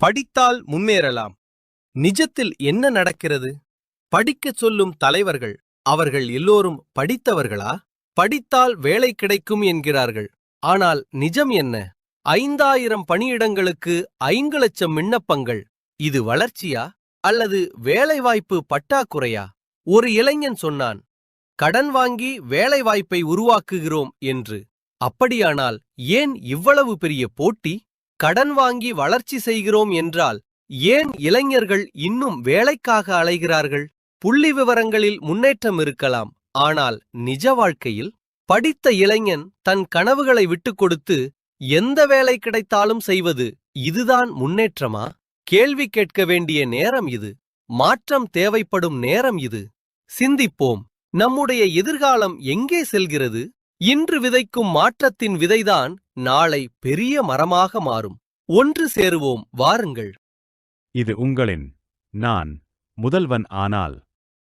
படித்தால் முன்னேறலாம். நிஜத்தில் என்ன நடக்கிறது? படிக்கச் சொல்லும் தலைவர்கள் அவர்கள் எல்லோரும் படித்தவர்களா? படித்தால் வேலை கிடைக்கும் என்கிறார்கள். ஆனால் நிஜம் என்ன? 5000 பணியிடங்களுக்கு 5 லட்சம் விண்ணப்பங்கள். இது வளர்ச்சியா அல்லது வேலைவாய்ப்பு பற்றாக்குறையா? ஒரு இளைஞன் சொன்னான், கடன் வாங்கி வேலைவாய்ப்பை உருவாக்குகிறோம் என்று. அப்படியானால் ஏன் இவ்வளவு பெரிய போட்டி? கடன் வாங்கி வளர்ச்சி செய்கிறோம் என்றால் ஏன் இளைஞர்கள் இன்னும் வேலைக்காக அலைகிறார்கள்? புள்ளிவிவரங்களில் முன்னேற்றம் இருக்கலாம், ஆனால் நிஜ வாழ்க்கையில் படித்த இளைஞன் தன் கனவுகளை விட்டுக் கொடுத்து எந்த வேலை கிடைத்தாலும் செய்வது, இதுதான் முன்னேற்றமா? கேள்வி கேட்க வேண்டிய நேரம் இது. மாற்றம் தேவைப்படும் நேரம் இது. சிந்திப்போம். நம்முடைய எதிர்காலம் எங்கே செல்கிறது? இன்று விதைக்கும் மாற்றத்தின் விதைதான் நாளை பெரிய மரமாக மாறும். ஒன்று சேருவோம், வாருங்கள். இது உங்களின் நான் முதல்வன் ஆனால்